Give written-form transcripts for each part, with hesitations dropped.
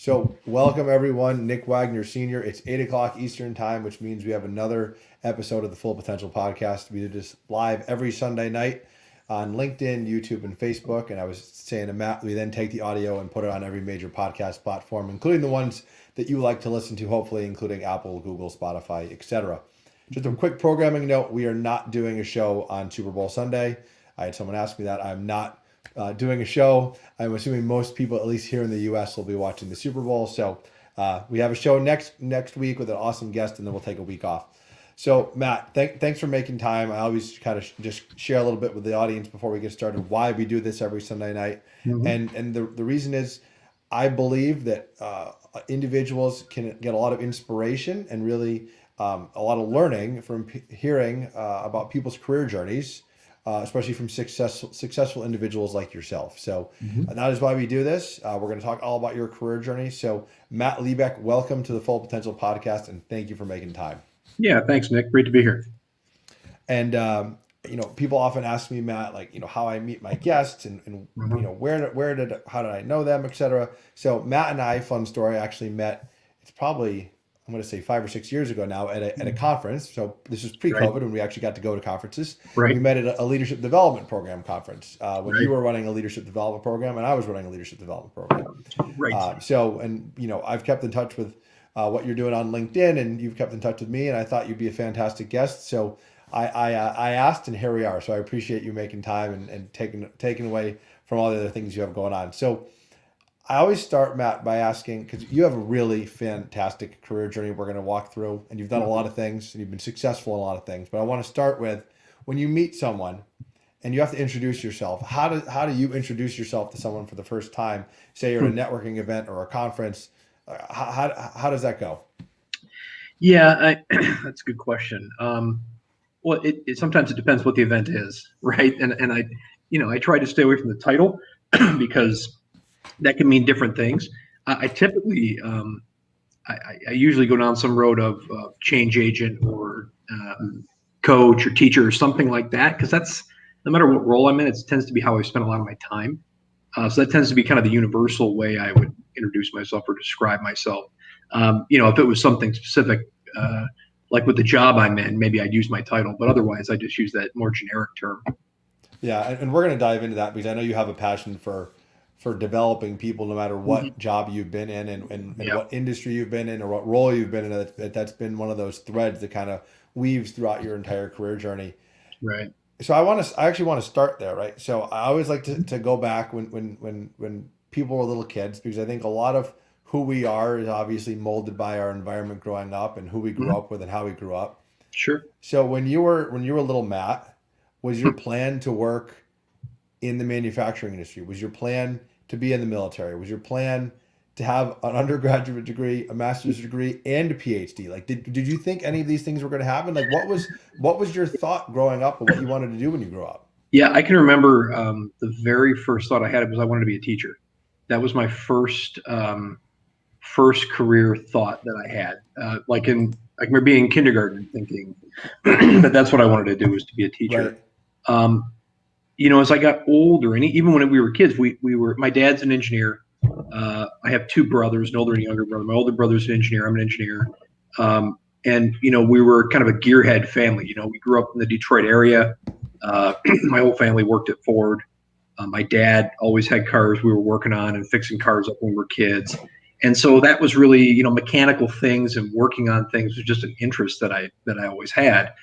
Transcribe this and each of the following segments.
So, welcome everyone. Nick Wagner Sr. It's 8 o'clock Eastern Time, which means we have another episode of the Full Potential Podcast. We do this live every Sunday night on LinkedIn, YouTube, and Facebook. And I was saying to Matt, we then take the audio and put it on every major podcast platform, including the ones that you like to listen to, hopefully, including Apple, Google, Spotify, etc. Just a quick programming note, we are not doing a show on Super Bowl Sunday. I had someone ask me that. I'm not doing a show. I'm assuming most people, at least here in the U.S., will be watching the Super Bowl. So we have a show next week with an awesome guest, and then we'll take a week off. So Matt, thanks for making time. I always kind of just share a little bit with the audience before we get started why we do this every Sunday night. Mm-hmm. And the reason is I believe that individuals can get a lot of inspiration and really a lot of learning from hearing about people's career journeys. Especially from successful individuals like yourself. So that is why we do this. We're going to talk all about your career journey. So Matt Lebeck, welcome to the Full Potential Podcast, and thank you for making time. Yeah, thanks, Nick. Great to be here. And people often ask me, Matt, how I meet my guests and how did I know them, etc. So Matt and I, fun story, actually met. It's probably, I'm going to say 5 or 6 years ago now at a conference. So this was pre-COVID when we actually got to go to conferences. Right. We met at a leadership development program conference when you were running a leadership development program and I was running a leadership development program. Right. I've kept in touch with what you're doing on LinkedIn, and you've kept in touch with me, and I thought you'd be a fantastic guest. So I asked, and here we are. So I appreciate you making time and taking away from all the other things you have going on. So I always start, Matt, by asking, because you have a really fantastic career journey we're going to walk through, and you've done a lot of things, and you've been successful in a lot of things. But I want to start with, when you meet someone and you have to introduce yourself, how do you introduce yourself to someone for the first time? Say you're at a networking event or a conference. How does that go? Yeah, that's a good question. Well, sometimes it depends what the event is, right? And I try to stay away from the title because that can mean different things. I typically, I usually go down some road of change agent or coach or teacher or something like that, because that's, no matter what role I'm in, it tends to be how I spend a lot of my time. So that tends to be kind of the universal way I would introduce myself or describe myself. If it was something specific, like with the job I'm in, maybe I'd use my title, but otherwise I just use that more generic term. Yeah, and we're going to dive into that because I know you have a passion for developing people, no matter what job you've been in and what industry you've been in or what role you've been in. That's been one of those threads that kind of weaves throughout your entire career journey. Right. So I actually want to start there, right? So I always like to go back when people were little kids, because I think a lot of who we are is obviously molded by our environment growing up and who we grew up with and how we grew up. Sure. So when you were little Matt, was your plan to work in the manufacturing industry? Was your plan to be in the military? Was your plan to have an undergraduate degree, a master's degree, and a PhD? Like, did you think any of these things were going to happen? Like, what was your thought growing up of what you wanted to do when you grew up? Yeah, I can remember the very first thought I had was I wanted to be a teacher. That was my first career thought that I had. I remember being in kindergarten thinking that that's what I wanted to do, was to be a teacher. Right. As I got older, and even when we were kids, my dad's an engineer. I have two brothers, an older and younger brother. My older brother's an engineer. I'm an engineer. We were kind of a gearhead family. We grew up in the Detroit area. My whole family worked at Ford. My dad always had cars we were working on and fixing cars up when we were kids. And so that was really, mechanical things and working on things was just an interest that I always had.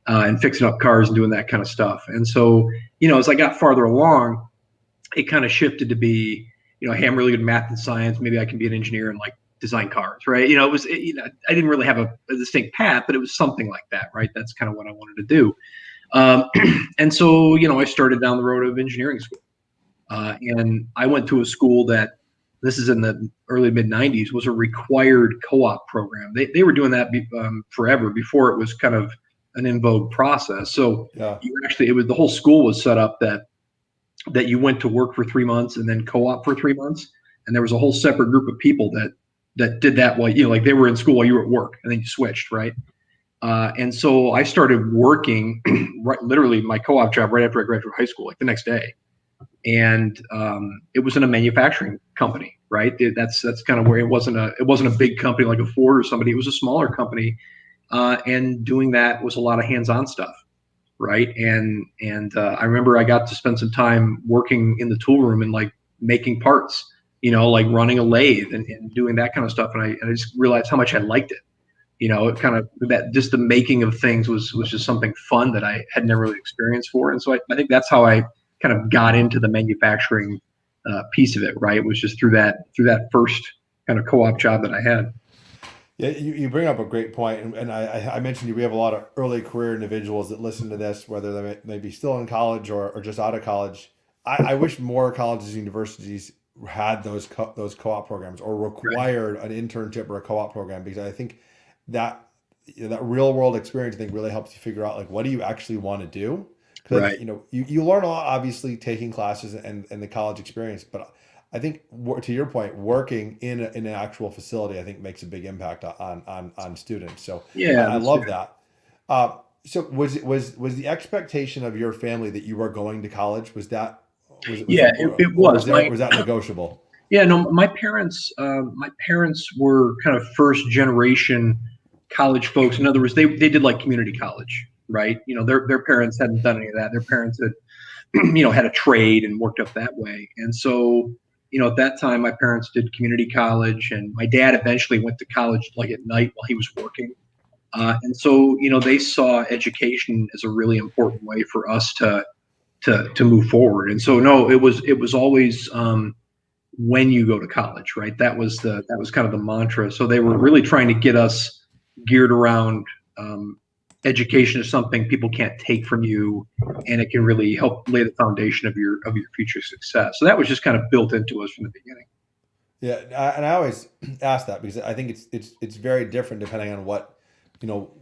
And fixing up cars and doing that kind of stuff. And so, as I got farther along, it kind of shifted to be, hey, I'm really good at math and science. Maybe I can be an engineer and design cars, right? I didn't really have a distinct path, but it was something like that, right? That's kind of what I wanted to do. And so, I started down the road of engineering school. And I went to a school that, this is in the early mid 90s, was a required co-op program. They were doing that forever, before it was kind of an in vogue process. So the whole school was set up that you went to work for 3 months and then co-op for 3 months. And there was a whole separate group of people that did that while, they were in school while you were at work, and then you switched, right? And so I started working literally my co-op job right after I graduated high school, the next day. And it was in a manufacturing company. right? That's kind of where it wasn't a big company like a Ford or somebody. It was a smaller company, and doing that was a lot of hands-on stuff, right? And I remember I got to spend some time working in the tool room and like making parts, like running a lathe and doing that kind of stuff. And I just realized how much I liked it. It kind of that just the making of things was just something fun that I had never really experienced before. And so I think that's how I kind of got into the manufacturing piece of it. Right, it was just through that first kind of co-op job that I had. Yeah, you bring up a great point, and I mentioned we have a lot of early career individuals that listen to this, whether they may be still in college or just out of college. I wish more colleges and universities had those co-op programs or required an internship or a co-op program, because I think that that real world experience, I think, really helps you figure out like what do you actually want to do. Because Right. you learn a lot, obviously, taking classes and the college experience, but I think to your point, working in an actual facility, I think makes a big impact on students. So Yeah, I that's love fair. that. So was the expectation of your family that you were going to college? Was Yeah, that, it or was my was that negotiable? yeah, no, my parents were kind of first generation college folks. In other words, they did like community college, right? Their parents hadn't done any of that. Their parents had had a trade and worked up that way. And so, at that time, my parents did community college, and my dad eventually went to college like at night while he was working. And so, they saw education as a really important way for us to move forward. And so, no, it was always when you go to college, right? That was kind of the mantra. So they were really trying to get us geared around education is something people can't take from you, and it can really help lay the foundation of your future success. So that was just kind of built into us from the beginning. Yeah, and I always ask that because I think it's very different depending on what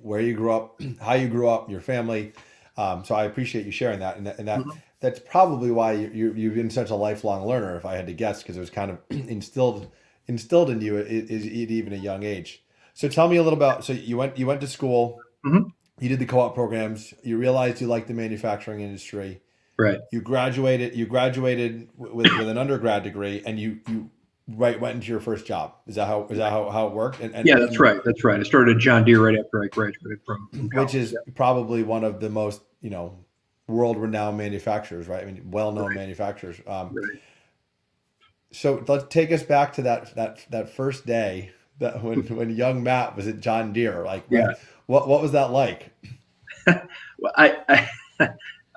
where you grew up, how you grew up, your family. So I appreciate you sharing that, Mhm. that's probably why you've been such a lifelong learner, if I had to guess, because it was kind of instilled in you at even a young age. So tell me a little about. So you went to school, Mhm. you did the co-op programs, you realized you liked the manufacturing industry, Right. you graduated with an undergrad degree, and you went into your first job. Is that how it worked? Yeah, that's right. That's right. I started at John Deere right after I graduated from Which college. is Yeah. probably one of the most world-renowned manufacturers, right? I mean, well-known Right. manufacturers. Right. So let's take us back to that first day, that when young Matt was at John Deere. Like, Yeah. what was that like? Well, I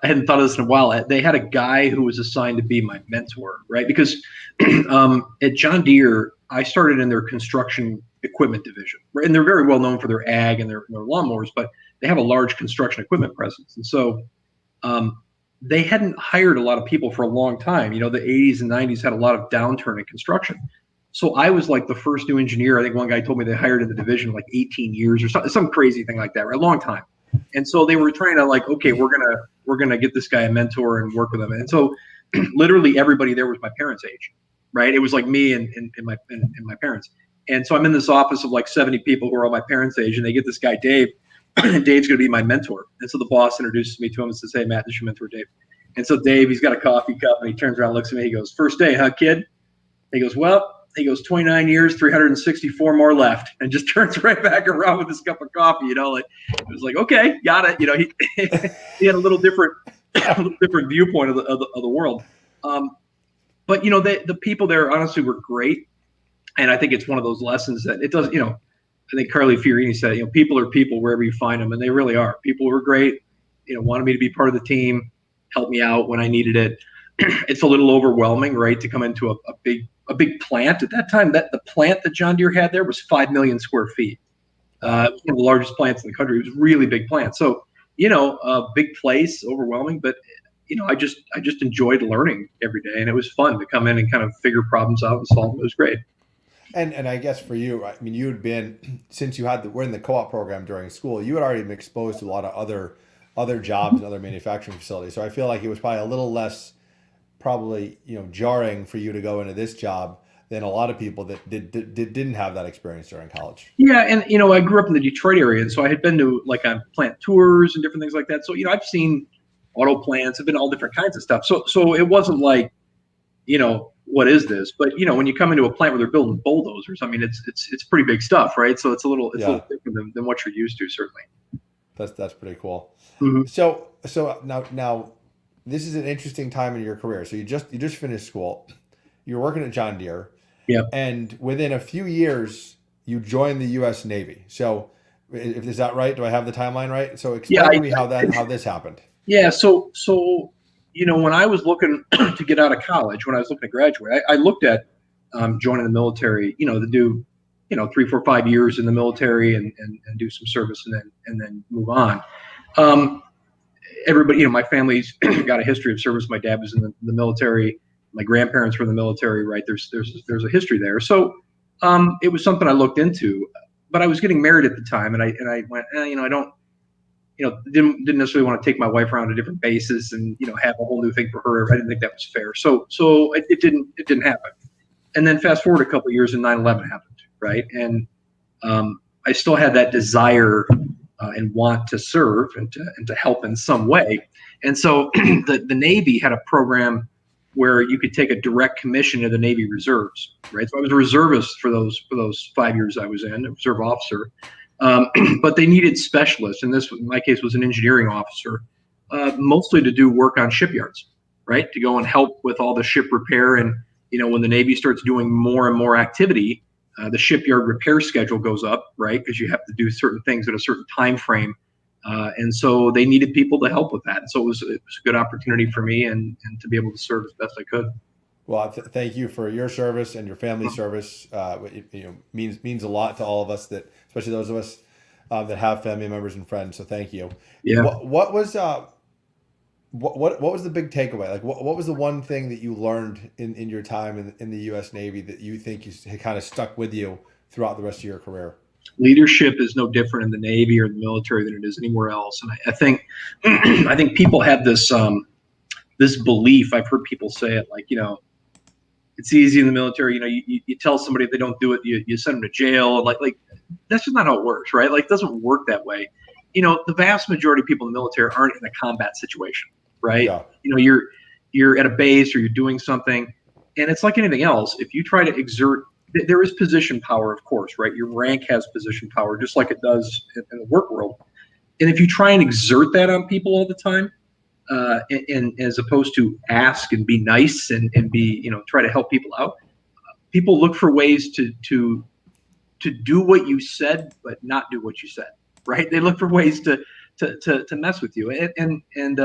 hadn't thought of this in a while. They had a guy who was assigned to be my mentor, right? Because at John Deere, I started in their construction equipment division, right? And they're very well known for their ag and their lawnmowers, but they have a large construction equipment presence. And so um, they hadn't hired a lot of people for a long time. The 80s and 90s had a lot of downturn in construction. So I was like the first new engineer. I think one guy told me they hired in the division like 18 years or some crazy thing like that, right? A long time. And so they were trying to like, okay, we're gonna get this guy a mentor and work with him. And so literally everybody there was my parents' age, right? It was like me and my parents. And so I'm in this office of like 70 people who are all my parents' age, and they get this guy Dave, and Dave's going to be my mentor. And so the boss introduces me to him and says, "Hey, Matt, this is your mentor, Dave." And so Dave, he's got a coffee cup, and he turns around, looks at me, he goes, "First day, huh, kid?" He goes, "Well," he goes, "29 years, 364 more left," and just turns right back around with his cup of coffee. Like it was like, okay, got it. He he had a little different a little different viewpoint of the world. Um, but the people there honestly were great, and I think it's one of those lessons that it does. I think Carly Fiorini said, people are people wherever you find them, and they really are. People were great. Wanted me to be part of the team, helped me out when I needed it. It's a little overwhelming, right, to come into a big plant at that time. That the plant that John Deere had there was 5 million square feet. It Wow. was one of the largest plants in the country. It was a really big plant. So, a big place, overwhelming, but I just enjoyed learning every day, and it was fun to come in and kind of figure problems out and solve them. It was great. And I guess for you, I mean, you had been, since were in the co-op program during school, you had already been exposed to a lot of other jobs and other manufacturing facilities. So I feel like it was probably a little less probably jarring for you to go into this job than a lot of people that didn't have that experience during college. Yeah, and I grew up in the Detroit area, and so I had been to like on plant tours and different things like that. So I've seen auto plants, I've been all different kinds of stuff. So it wasn't like what is this? But when you come into a plant where they're building bulldozers, I mean, it's pretty big stuff, right? So it's a little Yeah, different than what you're used to, certainly. that's pretty cool. Mm-hmm. So now this is an interesting time in your career. So you just finished school. You're working at John Deere, Yeah. and within a few years you joined the U.S. Navy. So if is that right? Do I have the timeline right? So Yeah. explain to me how this happened. Yeah. So when I was looking to get out of college, when I was looking to graduate, I looked at joining the military. To do 3, 4, 5 years in the military and do some service and then move on. Um, Everybody, my family's got a history of service. My dad was in the military. My grandparents were in the military, right? There's a history there. So it was something I looked into, but I was getting married at the time, and I went, I don't, didn't necessarily want to take my wife around to different bases and have a whole new thing for her. I didn't think that was fair. So it didn't happen. And then fast forward a couple of years, and 9/11 happened, right? And I still had that desire and want to serve and to help in some way. And so the Navy had a program where you could take a direct commission to the Navy Reserves, right? So I was a reservist for those 5 years I was in, a reserve officer. But they needed specialists, and this, in my case, was an engineering officer, mostly to do work on shipyards, right? To go and help with all the ship repair. And when the Navy starts doing more and more activity, the shipyard repair schedule goes up, right? Because you have to do certain things at a certain time frame, and so they needed people to help with that. And so it was a good opportunity for me and to be able to serve as best I could. Well, thank you for your service and your family's service. Means a lot to all of us, that especially those of us that have family members and friends. So thank you. Yeah. What was what was the big takeaway? Like what was the one thing that you learned in your time in the U.S. Navy that you think kind of stuck with you throughout the rest of your career? Leadership is no different in the Navy or the military than it is anywhere else. And I think I think people have this belief. I've heard people say it, like, it's easy in the military. You tell somebody if they don't do it, you send them to jail. Like that's just not how it works, right? Like, it doesn't work that way. The vast majority of people in the military aren't in a combat situation, right? Yeah. You're at a base or you're doing something, and it's like anything else. If you try to exert, there is position power, of course, right? Your rank has position power, just like it does in the work world. And if you try and exert that on people all the time, and as opposed to ask and be nice and be, try to help people out, people look for ways to do what you said but not do what you said, right? They look for ways to mess with you, and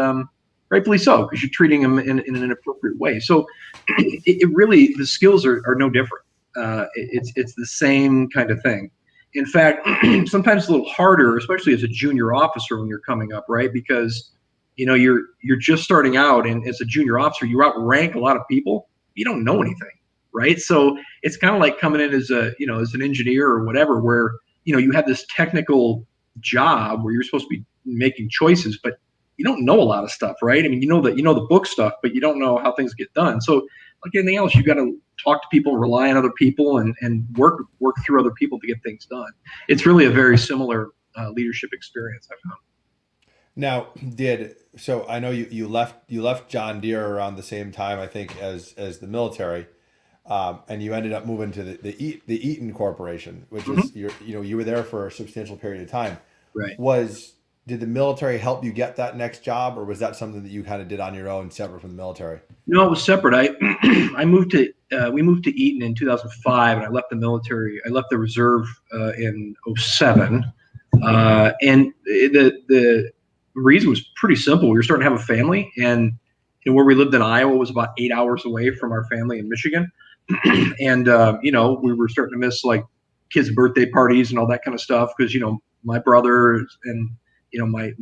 rightfully so, because you're treating them in an inappropriate way. So it really, the skills are no different. It's the same kind of thing. In fact, sometimes it's a little harder, especially as a junior officer when you're coming up, right? Because you're just starting out, and as a junior officer, you outrank a lot of people. You don't know anything, right? So it's kind of like coming in as as an engineer or whatever, where you have this technical job where you're supposed to be making choices, but you don't know a lot of stuff, right? I mean, you know the book stuff, but you don't know how things get done. So like anything else, you got to talk to people, rely on other people, and work through other people to get things done. It's really a very similar leadership experience, I found. Now, so I know you left John Deere around the same time, I think, as the military, and you ended up moving to the Eaton Corporation, which Mm-hmm. is you were there for a substantial period of time. Right. Did the military help you get that next job, or was that something that you kind of did on your own, separate from the military? No, it was separate. I moved to we moved to Eaton in 2005, and I left the military. I left the reserve in '07, and the reason was pretty simple. We were starting to have a family, and where we lived in Iowa was about 8 hours away from our family in Michigan, and we were starting to miss, like, kids' birthday parties and all that kind of stuff, because my brother and my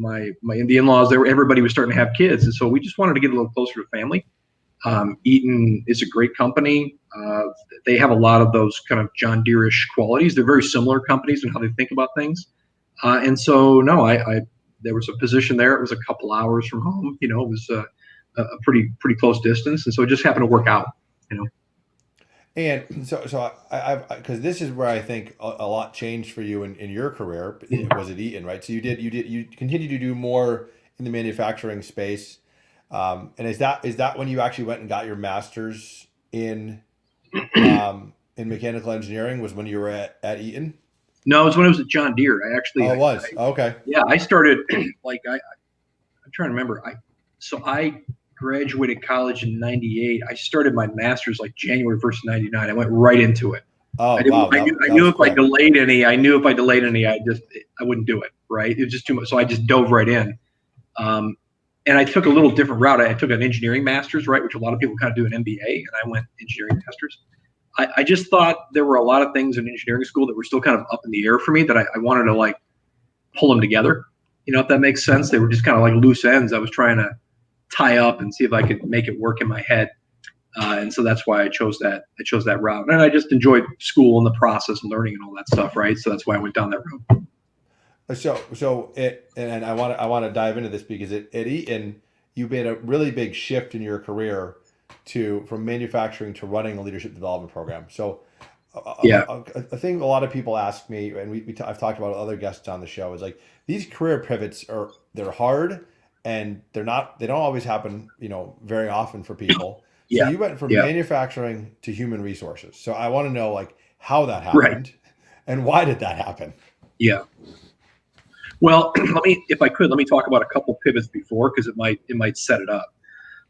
Indian laws, everybody was starting to have kids, and so we just wanted to get a little closer to family. Eaton is a great company. They have a lot of those kind of John Deere-ish qualities. They're very similar companies in how they think about things. And so, no, I there was a position there. It was a couple hours from home. It was a pretty close distance, and so it just happened to work out. And so I because this is where I think a lot changed for you in your career. Was at Eaton, right? So you continued to do more in the manufacturing space. And is that when you actually went and got your master's in mechanical engineering was when you were at Eaton? No, it was when I was at John Deere. Oh, it was. Okay. Yeah, I started I'm trying to remember. I graduated college in '98. I started my master's like January 1st, '99. I went right into it. Oh, I didn't. wow. I That knew was if quick. I delayed any, I wouldn't do it. Right? It was just too much. So I just dove right in. And I took a little different route. I took an engineering master's, right, which a lot of people kind of do an MBA, and I went engineering master's. I just thought there were a lot of things in engineering school that were still kind of up in the air for me that I wanted to like pull them together. You know, if that makes sense. They were just kind of like loose ends I was trying to tie up and see if I could make it work in my head. And so that's why I chose that route. And I just enjoyed school and the process and learning and all that stuff, right? So that's why I went down that road. And I want to dive into this because at Eaton, you made a really big shift in your career from manufacturing to running a leadership development program. So Yeah. a thing a lot of people ask me, and I've talked about other guests on the show, is like these career pivots they're hard and they don't always happen, very often for people. So Yeah. you went from Yeah. manufacturing to human resources. So I want to know like how that Right. happened and why did that happen? Yeah. Well, if I could, let me talk about a couple pivots before, because it might set it up.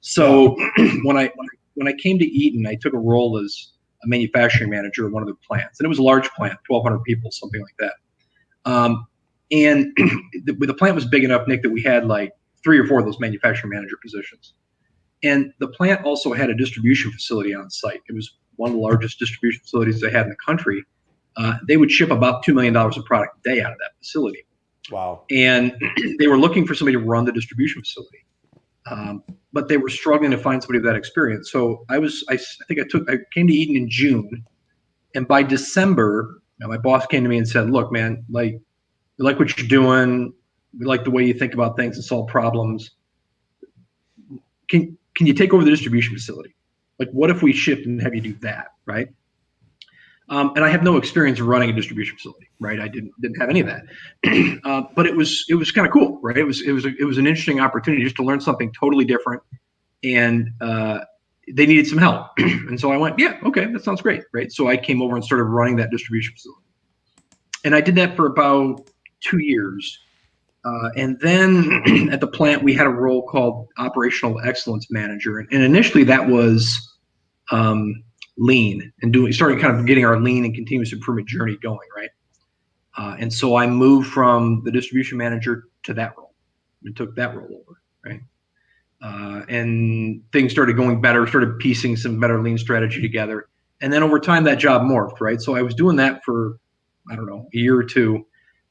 So when I came to Eaton, I took a role as a manufacturing manager at one of the plants, and it was a large plant, 1,200 people, something like that. And the plant was big enough, Nick, that we had like 3 or 4 of those manufacturing manager positions. And the plant also had a distribution facility on site. It was one of the largest distribution facilities they had in the country. They would ship about $2 million of product a day out of that facility. Wow. And they were looking for somebody to run the distribution facility. But they were struggling to find somebody with that experience. So I came to Eaton in June, and by December, my boss came to me and said, "Look, man, we like what you're doing. We like the way you think about things and solve problems. Can you take over the distribution facility? Like, what if we shift and have you do that, right?" And I have no experience running a distribution facility, right? I didn't have any of that, but it was kind of cool, right? It was an interesting opportunity just to learn something totally different, and they needed some help, and so I went, yeah, okay, that sounds great, right? So I came over and started running that distribution facility, and I did that for about 2 years, and then at the plant we had a role called operational excellence manager, and initially that was lean and starting kind of getting our lean and continuous improvement journey going, right? And so I moved from the distribution manager to that role and took that role over, right? And things started going better, started piecing some better lean strategy together. And then over time that job morphed, right? So I was doing that for, I don't know, a year or two.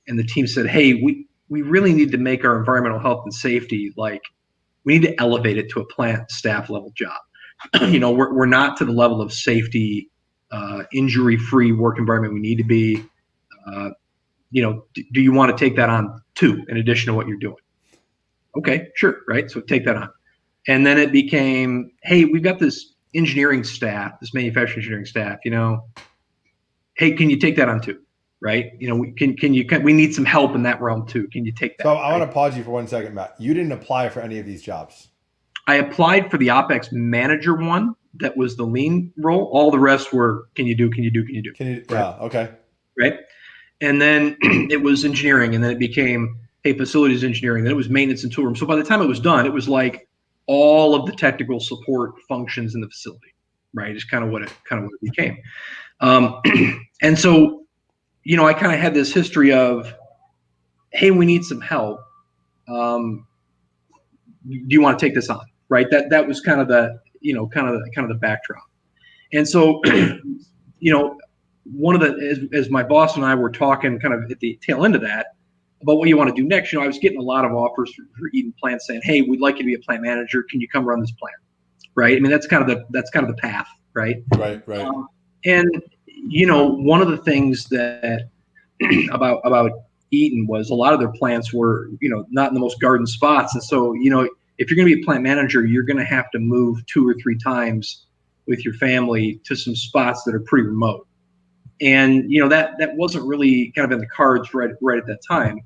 And the team said, hey, we really need to make our environmental health and safety, like we need to elevate it to a plant staff level job. We're not to the level of safety, injury-free work environment we need to be. Do you want to take that on too, in addition to what you're doing? Okay, sure, right? So take that on. And then it became, hey, we've got this engineering staff, this manufacturing engineering staff, hey, can you take that on too? Right? We need some help in that realm too. Can you take that? So I want to pause you for 1 second, Matt. You didn't apply for any of these jobs. I applied for the OpEx manager one. That was the lean role. All the rest were, can you do? Right? Yeah, okay. Right. And then it was engineering, and then it became, hey, facilities engineering. Then it was maintenance and tool room. So by the time it was done, it was like all of the technical support functions in the facility, right? It's kind of what it became. And so, I kind of had this history of, hey, we need some help. Do you want to take this on? Right. That was kind of the backdrop. And so, one of as my boss and I were talking kind of at the tail end of that about what you want to do next, I was getting a lot of offers for Eaton plant saying, hey, we'd like you to be a plant manager. Can you come run this plant? Right. I mean, that's kind of the path. Right. Right. And, one of the things that about Eaton was a lot of their plants were, not in the most garden spots. And so, if you're going to be a plant manager, you're going to have to move 2 or 3 times with your family to some spots that are pretty remote. And, that wasn't really kind of in the cards right at that time.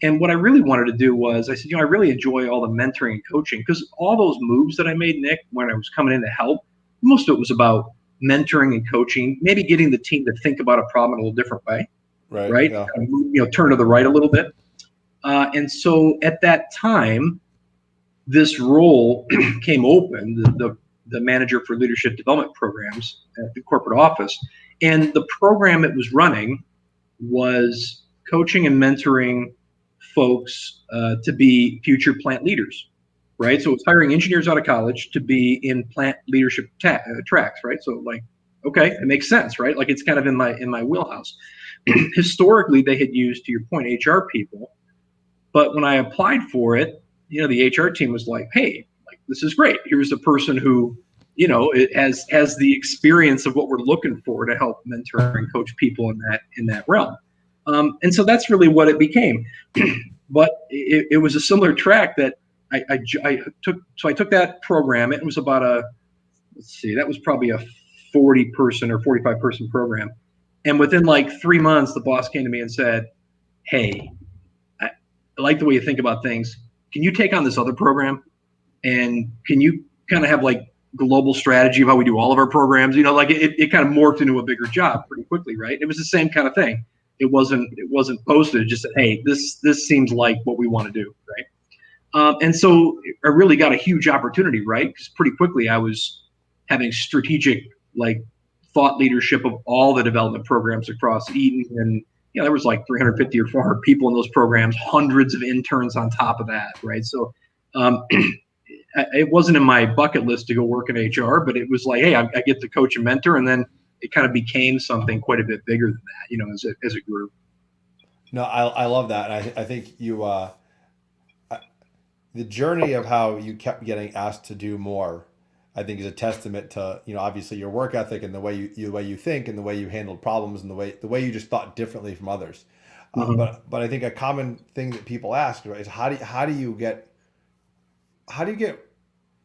And what I really wanted to do was I said, I really enjoy all the mentoring and coaching, because all those moves that I made, Nick, when I was coming in to help most of it was about mentoring and coaching, maybe getting the team to think about a problem in a little different way, right? Yeah. Turn to the right a little bit. And so at that time, this role came open, the manager for leadership development programs at the corporate office. And the program it was running was coaching and mentoring folks to be future plant leaders, right? So it's hiring engineers out of college to be in plant leadership tracks, right? So like, okay, it makes sense, right? Like it's kind of in my wheelhouse. Historically, they had used, to your point, HR people, but when I applied for it, the HR team was like, hey, like this is great. Here's a person who, it has the experience of what we're looking for to help mentor and coach people in that realm. And so that's really what it became. But it was a similar track that I took. So I took that program. It was about that was probably a 40 person or 45 person program. And within like 3 months, the boss came to me and said, hey, I like the way you think about things. Can you take on this other program? And can you kind of have like global strategy of how we do all of our programs? Like it kind of morphed into a bigger job pretty quickly, right? It was the same kind of thing. It wasn't posted. It just said, hey, this seems like what we want to do, right? And so I really got a huge opportunity, right? Because pretty quickly I was having strategic like thought leadership of all the development programs across Eaton, and there was like 350 or 400 people in those programs, hundreds of interns on top of that, right? So it wasn't in my bucket list to go work in HR, but it was like, hey, I get to coach and mentor, and then it kind of became something quite a bit bigger than that, as it grew. No, I love that, and I think you the journey of how you kept getting asked to do more, I think is a testament to obviously your work ethic and the way you think and the way you handled problems and the way you just thought differently from others. Mm-hmm. But I think a common thing that people ask, right, is how do you get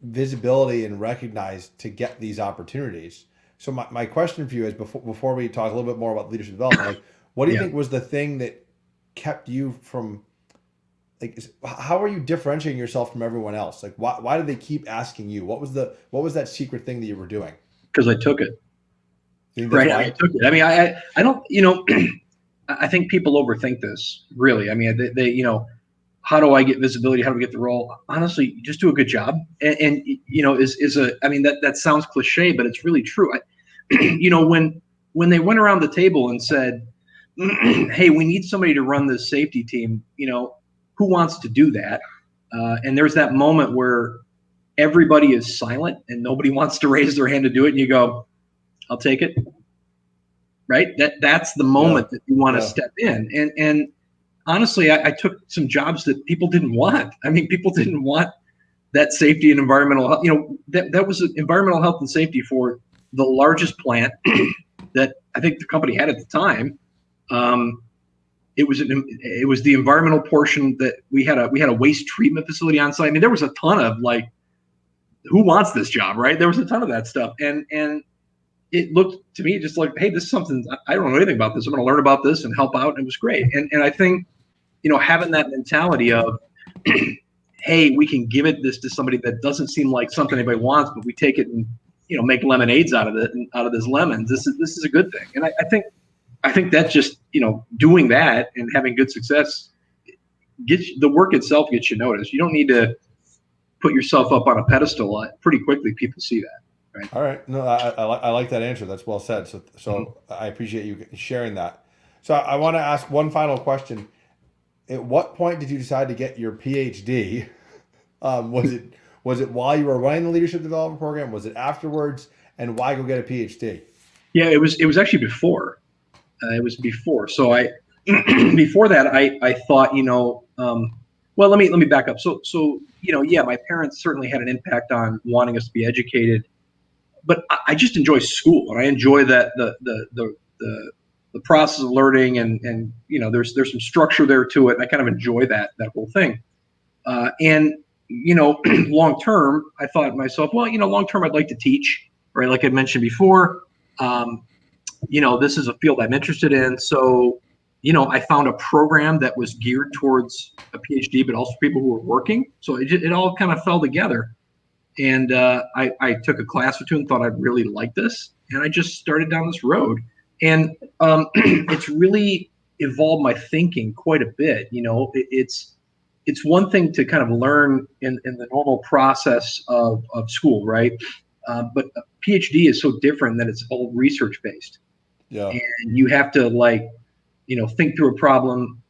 visibility and recognized to get these opportunities? So my question for you is, before we talk a little bit more about leadership development, like what do you think was the thing that kept you from, like, how are you differentiating yourself from everyone else? Like why did they keep asking you? What was that secret thing that you were doing? Because I took it. Right. I took it. I mean, I don't, I think people overthink this, really. I mean, they how do I get visibility? How do we get the role? Honestly, just do a good job. And I mean, that sounds cliche, but it's really true. When they went around the table and said, hey, we need somebody to run this safety team, who wants to do that? And there's that moment where everybody is silent and nobody wants to raise their hand to do it. And you go, I'll take it. Right. That's the moment that you want to step in. And honestly, I took some jobs that people didn't want. I mean, people didn't want that safety and environmental health. That was environmental health and safety for the largest plant that I think the company had at the time. It was the environmental portion that we had a waste treatment facility on site. I mean, there was a ton of like, who wants this job, right? There was a ton of that stuff. And it looked to me just like, hey, this is something, I don't know anything about this. I'm going to learn about this and help out. And it was great. And I think, having that mentality of, hey, we can give this to somebody that doesn't seem like something anybody wants, but we take it and, make lemonades out of it and out of this lemons. This is a good thing. And I think that just, doing that and having good success the work itself gets you noticed. You don't need to put yourself up on a pedestal. Pretty quickly, people see that. Right? All right. No, I like that answer. That's well said. So I appreciate you sharing that. So I want to ask one final question. At what point did you decide to get your PhD? Was it while you were running the leadership development program? Was it afterwards? And why go get a PhD? Yeah, it was actually before. It was before. So before that, I thought, well, let me back up. So my parents certainly had an impact on wanting us to be educated, but I just enjoy school and I enjoy that the process of learning and there's some structure there to it. And I kind of enjoy that whole thing. And long term, I thought to myself, well, long term, I'd like to teach, right? Like I mentioned before, this is a field I'm interested in. So, I found a program that was geared towards a PhD, but also people who were working. So it all kind of fell together. And I took a class or two and thought I'd really like this. And I just started down this road. And it's really evolved my thinking quite a bit. It's one thing to kind of learn in the normal process of school, right? But a PhD is so different that it's all research based. Yeah. And you have to think through a problem,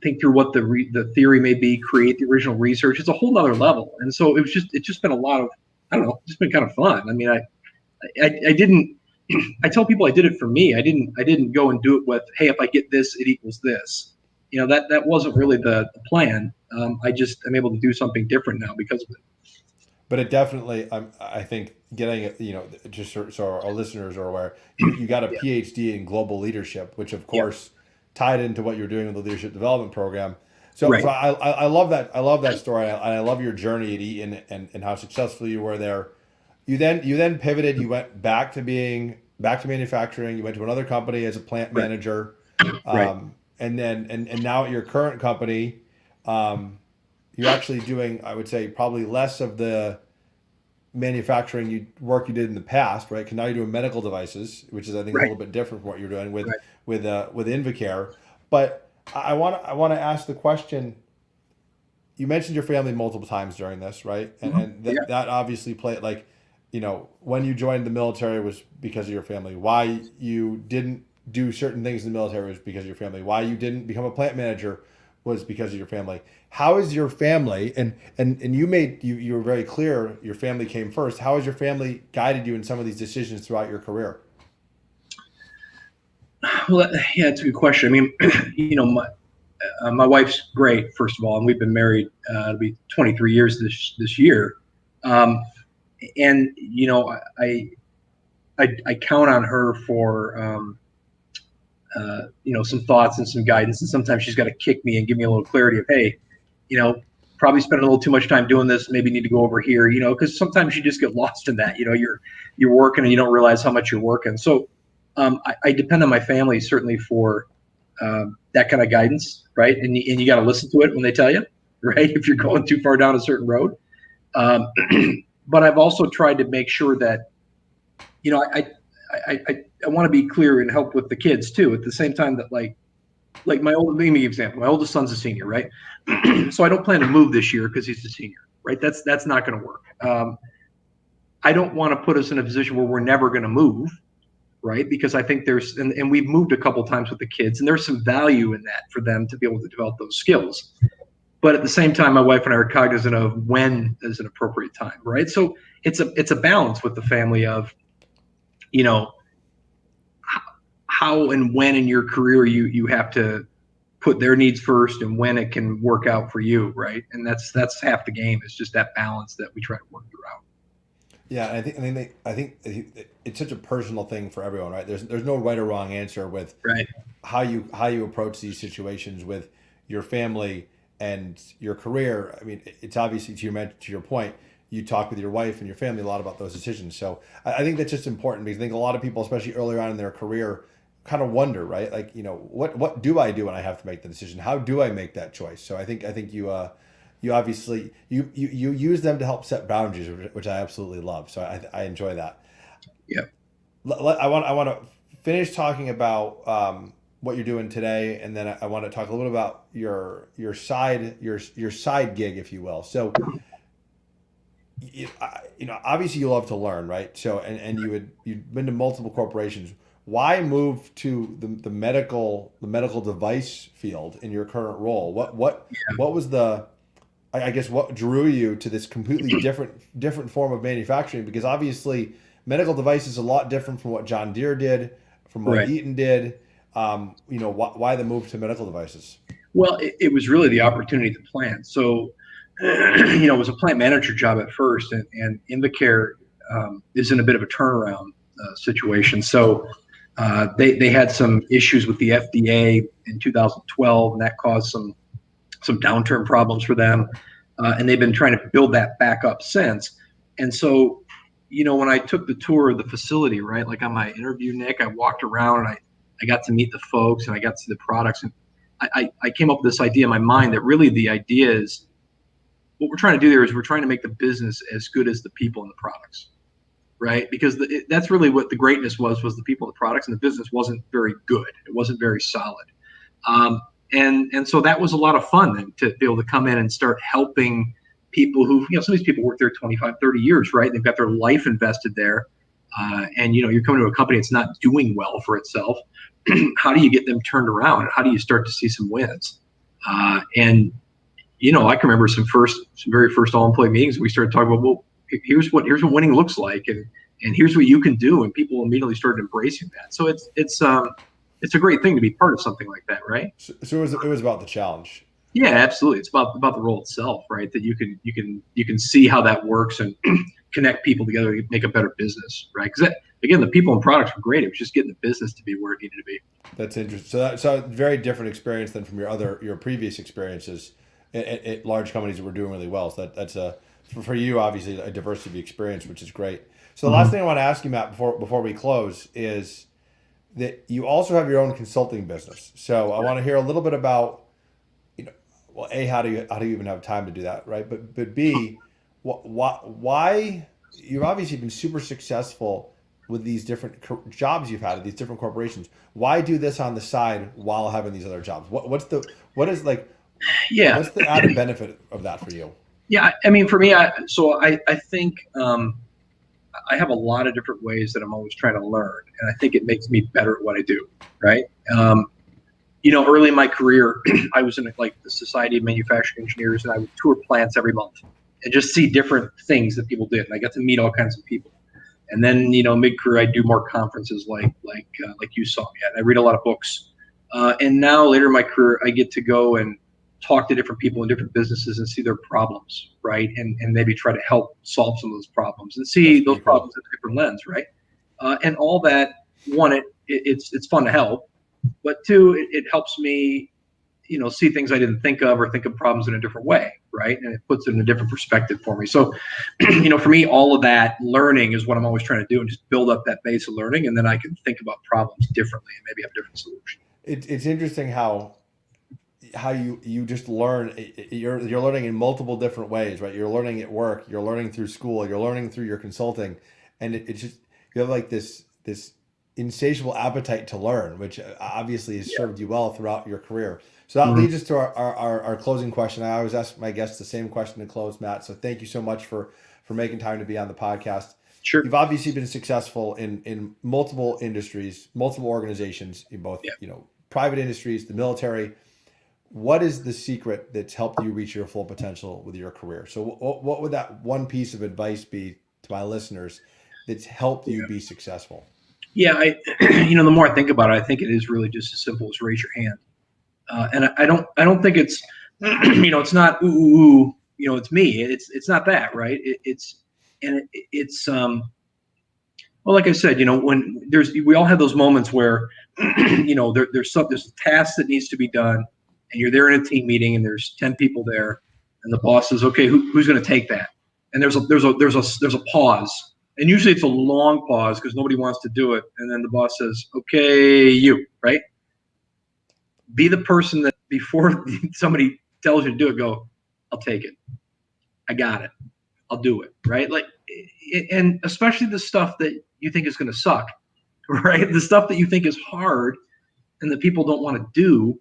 think through what the theory may be, create the original research. It's a whole nother level. And so it's just been a lot of, I don't know, just been kind of fun. I mean, I didn't, I tell people I did it for me. I didn't go and do it with, hey, if I get this, it equals this. That wasn't really the plan. I'm able to do something different now because of it. But it definitely, I think getting it, just so our listeners are aware, you got a Yeah. PhD in global leadership, which of Yeah. course tied into what you're doing with the leadership development program. So, Right. so I love that. I love that story. And I love your journey at Eaton and how successful you were there. You then pivoted. You went back to manufacturing. You went to another company as a plant Right. manager, Right. and now at your current company, um, you're actually doing, I would say, probably less of the manufacturing work you did in the past, right? Because now you're doing medical devices, which is I think a Right. little bit different from what you're doing with Right. with Invacare. But I want to ask the question. You mentioned your family multiple times during this, right? And Mhm. and Yeah. that obviously played like, when you joined the military was because of your family. Why you didn't do certain things in the military was because of your family. Why you didn't become a plant manager was because of your family. How is your family and you were very clear your family came first. How has your family guided you in some of these decisions throughout your career? Well, yeah, it's a good question. I mean, my wife's great, first of all, and we've been married. It'll be 23 years this year, um, and I count on her for some thoughts and some guidance. And sometimes she's got to kick me and give me a little clarity of, hey, you know, probably spending a little too much time doing this. Maybe need to go over here. Because sometimes you just get lost in that. You're working and you don't realize how much you're working. So I depend on my family certainly for that kind of guidance, right? And you got to listen to it when they tell you, right? If you're going too far down a certain road. Um, but I've also tried to make sure that, I want to be clear and help with the kids too. At the same time that let me example. My oldest son's a senior, right? So I don't plan to move this year because he's a senior, right? That's not going to work. I don't want to put us in a position where we're never going to move, right? Because I think and we've moved a couple times with the kids, and there's some value in that for them to be able to develop those skills. But at the same time, my wife and I are cognizant of when is an appropriate time, right? So it's a balance with the family of, you know, how and when in your career you have to put their needs first and when it can work out for you, right? And that's half the game. Is just that balance that we try to work throughout. Yeah, and I think it's such a personal thing for everyone, right? There's no right or wrong answer with Right. how you approach these situations with your family and your career. I mean, it's obviously to your point. You talk with your wife and your family a lot about those decisions. So I think that's just important because I think a lot of people, especially earlier on in their career, kind of wonder, right? Like, what do I do when I have to make the decision? How do I make that choice? So I think you obviously you use them to help set boundaries, which I absolutely love. So I enjoy that. Yeah. I want to finish talking about what you're doing today, and then I want to talk a little bit about your side gig, if you will. So, obviously you love to learn, right? So, and you've been to multiple corporations. Why move to the medical device field in your current role? What was I guess what drew you to this completely different form of manufacturing? Because obviously, medical device is a lot different from what John Deere did, from what Right. Eaton did. Why the move to medical devices? Well, it was really the opportunity to plan. So, it was a plant manager job at first, and Invacare is in a bit of a turnaround situation. So, they had some issues with the FDA in 2012, and that caused some downturn problems for them. And they've been trying to build that back up since. And so, when I took the tour of the facility, right, like on my interview, Nick, I walked around and I got to meet the folks and I got to see the products. And I came up with this idea in my mind that really the idea is what we're trying to do there is we're trying to make the business as good as the people and the products, right? Because that's really what the greatness was the people and the products, and the business wasn't very good. It wasn't very solid. And so that was a lot of fun then, to be able to come in and start helping people who, some of these people work there 25, 30 years, right? They've got their life invested there. And, you're coming to a company that's not doing well for itself. How do you get them turned around? How do you start to see some wins? And I can remember some very first all employee meetings. We started talking about, well, here's what winning looks like, and here's what you can do. And people immediately started embracing that. So it's a great thing to be part of something like that, right? So it was about the challenge. Yeah, absolutely. It's about the role itself, right? That you can see how that works and connect people together to make a better business, right? Because again, the people and products were great. It was just getting the business to be where it needed to be. That's interesting. So a very different experience than from your previous experiences at large companies that were doing really well. So that's for you, obviously, a diversity of experience, which is great. So the last thing I want to ask you, Matt, before we close, is that you also have your own consulting business. So I want to hear a little bit about, well, A, how do you even have time to do that, right? But B, why you've obviously been super successful with these different jobs you've had at these different corporations. Why do this on the side while having these other jobs? What's the added benefit of that for you? Yeah, I mean, for me, I think I have a lot of different ways that I'm always trying to learn, and I think it makes me better at what I do, right? Early in my career, I was in the Society of Manufacturing Engineers, and I would tour plants every month and just see different things that people did. And I got to meet all kinds of people. And then, mid-career, I do more conferences like you saw me at. I read a lot of books. And now later in my career, I get to go and talk to different people in different businesses and see their problems, right? And maybe try to help solve some of those problems and see those problems at a different lens, right? And all that, one, it's fun to help. But two, it helps me, see things I didn't think of, or think of problems in a different way, right? And it puts it in a different perspective for me. So, for me, all of that learning is what I'm always trying to do, and just build up that base of learning, and then I can think about problems differently and maybe have a different solution. It's interesting how you just learn. You're learning in multiple different ways, right? You're learning at work, you're learning through school, you're learning through your consulting, and it's just, you have like this insatiable appetite to learn, which obviously has served you well throughout your career. So that leads us to our closing question. I always ask my guests the same question to close, Matt. So thank you so much for making time to be on the podcast. Sure. You've obviously been successful in multiple industries, multiple organizations, in both, private industries, the military. What is the secret that's helped you reach your full potential with your career? So what would that one piece of advice be to my listeners that's helped you be successful? Yeah, the more I think about it, I think it is really just as simple as raise your hand. And I don't think it's, it's not it's me. It's not that, right? Well, like I said, when we all have those moments where, there's a task that needs to be done, and you're there in a team meeting, and there's 10 people there, and the boss says, okay, who's going to take that? And there's a pause. And usually it's a long pause because nobody wants to do it. And then the boss says, okay, you, right? Be the person that before somebody tells you to do it, go, I'll take it. I got it. I'll do it, right? And especially the stuff that you think is going to suck, right? The stuff that you think is hard and that people don't want to do,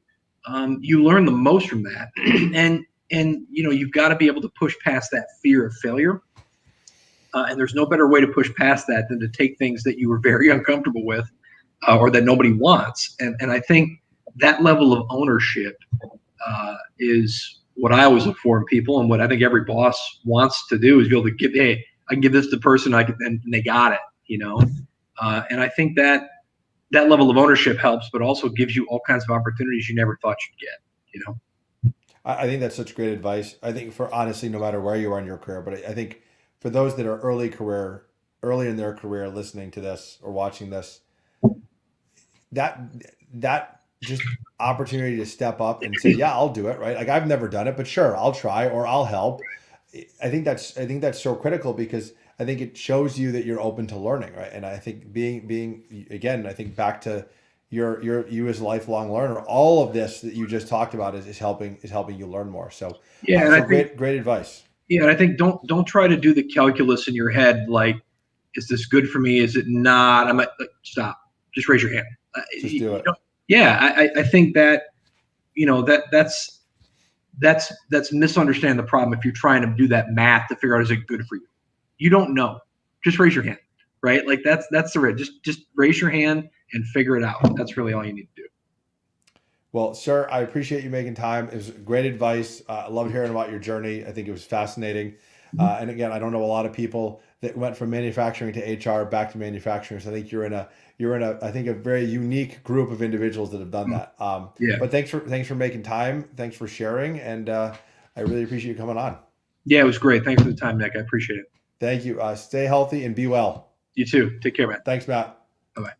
you learn the most from that. And you've got to be able to push past that fear of failure. And there's no better way to push past that than to take things that you were very uncomfortable with, or that nobody wants. And I think that level of ownership is what I always look for in people, and what I think every boss wants to do is be able to give, hey, I can give this to the person, and they got it, And I think that level of ownership helps, but also gives you all kinds of opportunities you never thought you'd get, I think that's such great advice. I think for honestly, no matter where you are in your career, but I think for those that are early in their career, listening to this or watching this, that just opportunity to step up and say, yeah, I'll do it. Right. Like, I've never done it, but sure, I'll try, or I'll help. I think that's so critical, because I think it shows you that you're open to learning. Right. And I think being again, I think back to you as a lifelong learner, all of this that you just talked about is helping you learn more. So yeah, great advice. Yeah, and I think don't try to do the calculus in your head like, is this good for me? Is it not? I'm like, stop. Just raise your hand. Just do it. Yeah, I think that that's misunderstanding the problem. If you're trying to do that math to figure out is it good for you, you don't know. Just raise your hand, right? Like that's the right. Just raise your hand and figure it out. That's really all you need to do. Well, sir, I appreciate you making time. It was great advice. I loved hearing about your journey. I think it was fascinating. And again, I don't know a lot of people that went from manufacturing to HR back to manufacturing. So I think you're in a I think a very unique group of individuals that have done that. Yeah. But thanks for making time. Thanks for sharing, and I really appreciate you coming on. Yeah, it was great. Thanks for the time, Nick. I appreciate it. Thank you. Stay healthy and be well. You too. Take care, man. Thanks, Matt. Bye-bye.